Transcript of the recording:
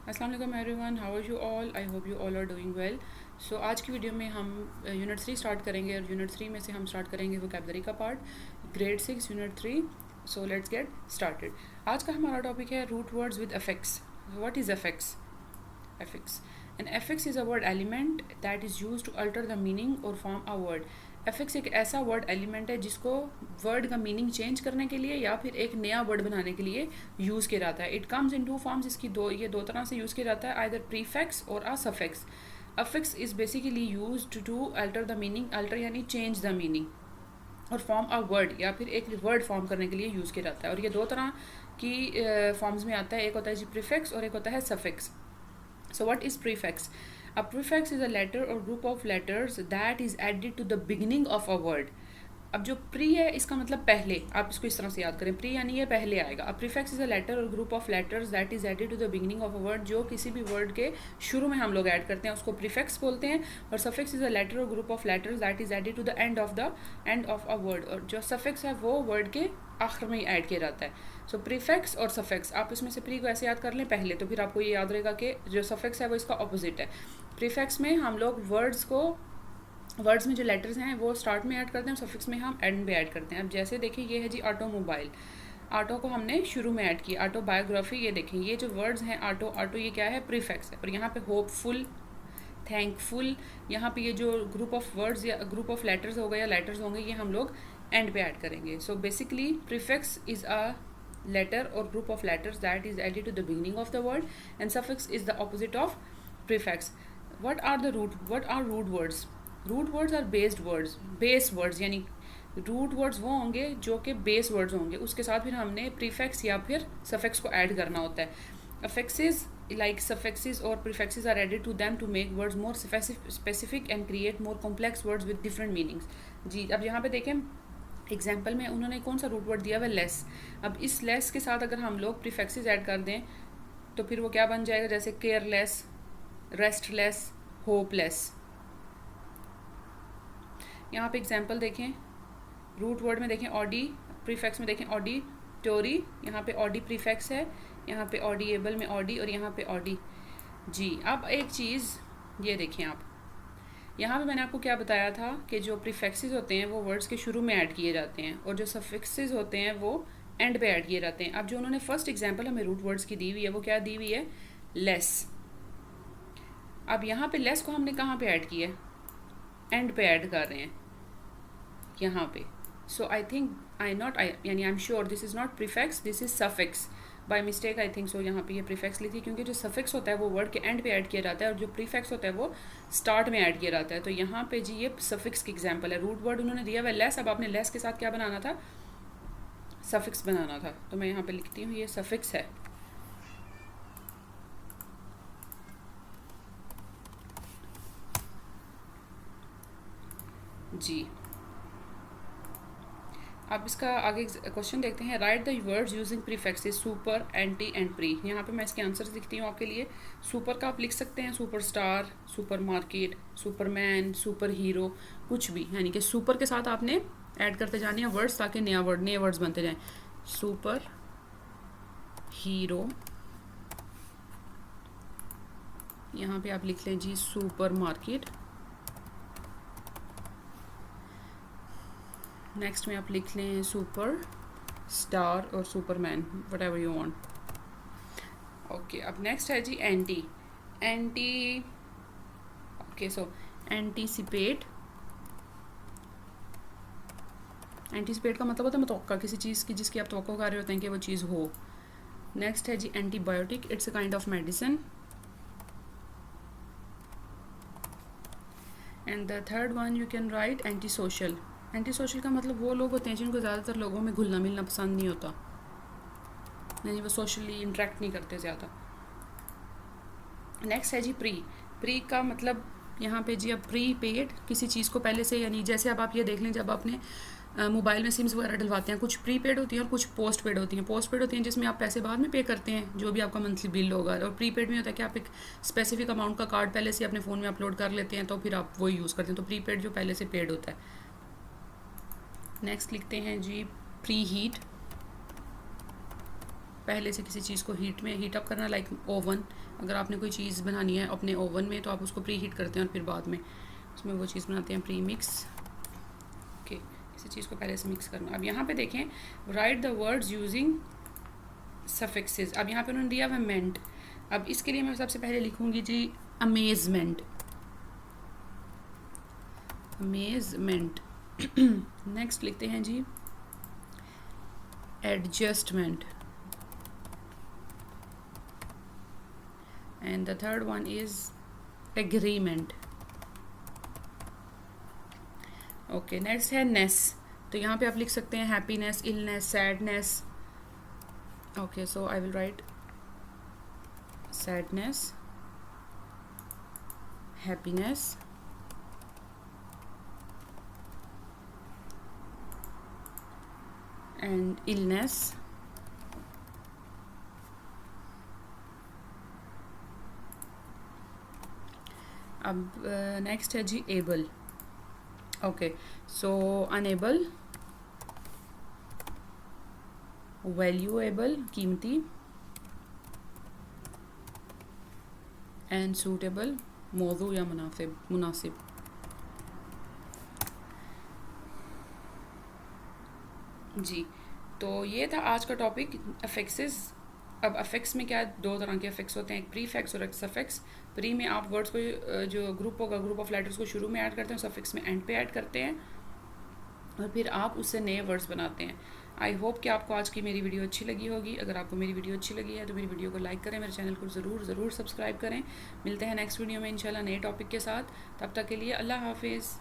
अस्सलाम वालेकुम everyone, how are you all? I hope you all are doing well. So आज की video में हम यूनिट 3 स्टार्ट करेंगे और यूनिट 3 में से हम स्टार्ट करेंगे वोकैबुलरी का part, grade 6 unit 3। So let's get started. आज का हमारा टॉपिक है root words with affixes. What is affixes? affix. An affix is a word element that is used to alter the meaning or form a word. affix एक ऐसा word element है जिसको word का meaning change करने के लिए या फिर एक नया वर्ड बनाने के लिए यूज़ किया जाता है। It comes in two forms, इसकी दो तरह से यूज़ किया जाता है, either prefix or a suffix. affix is basically used to alter the meaning, alter यानी चेंज द मीनिंग, और फॉर्म अ वर्ड या फिर एक वर्ड फॉर्म करने के लिए यूज़ किया जाता है। और ये दो तरह की फॉर्म्स में आता है, एक होता है जी प्रीफिक्स और एक होता है suffix. So what is prefix? A prefix is a letter or group of letters that is added to the beginning of a word. अब जो प्री है इसका मतलब पहले, आप इसको इस तरह से याद करें, प्री यानी ये पहले आएगा। A prefix is a letter और group of letters that is added to the beginning of a word, जो किसी भी वर्ड के शुरू में हम लोग ऐड करते हैं उसको प्रीफिक्स बोलते हैं। और सफिक्स इज अ लेटर और group of letters that is added to the end of a word, और जो सफिक्स है वो वर्ड के आखिर में ही ऐड किया जाता है। सो प्रीफिक्स और सफिक्स, आप इसमें से प्री को ऐसे याद कर लें पहले, तो फिर आपको ये याद रहेगा कि जो सफिक्स है वो इसका ऑपोजिट है। प्रीफिक्स में हम लोग वर्ड्स में जो लेटर्स हैं वो स्टार्ट में ऐड करते हैं, सफिक्स में हम एंड में ऐड करते हैं। अब जैसे देखिए ये है जी ऑटोमोबाइल, ऑटो को हमने शुरू में ऐड किया। ऑटोबायोग्राफी, ये देखें ये जो वर्ड्स हैं ऑटो ये क्या है? प्रीफिक्स है। और यहाँ पे होपफुल, थैंकफुल, यहाँ पे ये जो ग्रुप ऑफ वर्ड्स या ग्रुप ऑफ लेटर्स हो गए या लेटर्स होंगे ये हम लोग एंड पे ऐड करेंगे। So basically prefix is a letter or group of letters that is added to the beginning of the word, and suffix is the opposite of prefix. What are root words? Root words are base words, यानी root words वो होंगे जो कि base words होंगे, उसके साथ फिर हमने प्रीफिक्स या फिर सफिक्स को ऐड करना होता है। affixes like suffixes or prefixes are added to them to make words more specific and create more complex words with different meanings. जी, अब यहाँ पे देखें एग्जाम्पल में उन्होंने कौन सा रूट वर्ड दिया हुआ है? लेस। अब इस लेस के साथ अगर हम लोग प्रीफिक्सेस ऐड कर दें तो फिर वो क्या बन जाएगा? जैसे केयरलेस, रेस्टलेस, होपलेस। यहाँ पे एग्जाम्पल देखें, रूट वर्ड में देखें ऑडी, प्रीफिक्स में देखें ऑडिटोरी, यहाँ पे ऑडी प्रीफिक्स है, यहाँ पे ऑडिएबल में ऑडी और यहाँ पे ऑडी। जी, अब एक चीज़ ये देखें आप, यहाँ पे मैंने आपको क्या बताया था कि जो प्रीफिक्सेस होते हैं वो वर्ड्स के शुरू में ऐड किए जाते हैं और जो सफिक्सेस होते हैं वो एंड पे ऐड किए जाते हैं। अब जो उन्होंने फर्स्ट एग्जांपल हमें रूट वर्ड्स की दी हुई है वो क्या दी हुई है? लेस। अब यहाँ पे लेस को हमने कहाँ पे ऐड किया है? एंड पे ऐड कर रहे हैं यहाँ पे। सो आई थिंक यानी I am sure this is not prefix, this is suffix. By mistake I think so यहाँ पे ये प्रीफिक्स ली थी, क्योंकि जो सफिक्स होता है वो वर्ड के एंड पे ऐड किया जाता है और जो प्रीफिक्स होता है वो स्टार्ट में ऐड किया जाता है। तो यहाँ पे जी ये सफिक्स की एग्जांपल है। रूट वर्ड उन्होंने दिया हुआ है लेस, अब आपने लेस के साथ क्या बनाना था? सफिक्स बनाना था। तो मैं यहाँ पे लिखती हूँ ये सफिक्स है। जी, अब इसका आगे क्वेश्चन देखते हैं। Right the words using prefixes super, anti and pre. यहाँ पे मैं इसके आंसर्स लिखती हूँ आपके लिए। सुपर का आप लिख सकते हैं super star, super market, Superman, super hero, कुछ भी, यानी कि सुपर के साथ आपने ऐड करते जाने हैं वर्ड्स ताकि नए वर्ड्स बनते जाएं। सुपर हीरो, यहाँ पे आप लिख लें जी सुपर मार्केट। नेक्स्ट में आप लिख लें सुपर स्टार और Superman, what ever you want. Okay, अब नेक्स्ट है जी एंटी। ओके, सो एंटीसिपेट का मतलब होता है मतवक्का, किसी चीज़ की जिसकी आप तवक्को कर रहे होते हैं कि वो चीज़ हो। नेक्स्ट है जी antibiotic, it's a kind of medicine. And the third one you can write anti social का मतलब वो लोग होते हैं जिनको ज़्यादातर लोगों में घुलना मिलना पसंद नहीं होता, यानी वो सोशली इंटरेक्ट नहीं करते ज़्यादा। नेक्स्ट है जी प्री का मतलब यहाँ पे जी अब प्री पेड, किसी चीज़ को पहले से, यानी जैसे अब आप ये देख लें जब आपने मोबाइल में सिम्स वगैरह डलवाते हैं, कुछ प्री पेड होती हैं और कुछ पोस्ट पेड होती हैं। पोस्ट पेड होती हैं जिसमें आप पैसे बाद में पे करते हैं जो भी आपका मंथली बिल होगा, और प्री पेड में होता है कि आप एक स्पेसिफिक अमाउंट का कार्ड पहले से अपने फ़ोन में अपलोड कर लेते हैं तो फिर आप वो यूज़ करते हैं। तो प्री पेड जो पहले से पेड होता है। नेक्स्ट लिखते हैं जी प्री हीट, पहले से किसी चीज़ को हीट अप करना, लाइक ओवन। अगर आपने कोई चीज़ बनानी है अपने ओवन में तो आप उसको प्री हीट करते हैं और फिर बाद में उसमें वो चीज़ बनाते हैं, प्री मिक्स। ओके, किसी चीज़ को पहले से मिक्स करना। अब यहाँ पे देखें, right the words using suffixes. अब यहाँ पे उन्होंने दिया हुआ मेंट। अब इसके लिए मैं सबसे पहले लिखूँगी जी अमेजमेंट, अमेजमेंट। नेक्स्ट लिखते हैं जी adjustment, and the third one is agreement. Okay, next है नेस। तो यहाँ पे आप लिख सकते हैं happiness, illness, sadness. Okay, so I will write sadness, happiness, and illness. अब नेक्स्ट है जी able. Okay, so unable, valuable, कीमती, एंड सूटेबल, मौजू या मुनासिब। जी, तो ये था आज का टॉपिक अफेक्सेस। अब अफेक्स में क्या, दो तरह के अफेक्स होते हैं, एक प्रीफिक्स और एक सफिक्स। प्री में आप वर्ड्स को जो ग्रुप होगा, ग्रुप ऑफ लेटर्स को शुरू में ऐड करते हैं, सफिक्स में एंड पे ऐड करते हैं और फिर आप उससे नए वर्ड्स बनाते हैं। आई होप कि आपको आज की मेरी वीडियो अच्छी लगी होगी। अगर आपको मेरी वीडियो अच्छी लगी है तो मेरी वीडियो को लाइक करें, मेरे चैनल को ज़रूर सब्सक्राइब करें। मिलते हैं नेक्स्ट वीडियो में इंशाल्लाह नए टॉपिक के साथ। तब तक के लिए अल्लाह हाफिज़।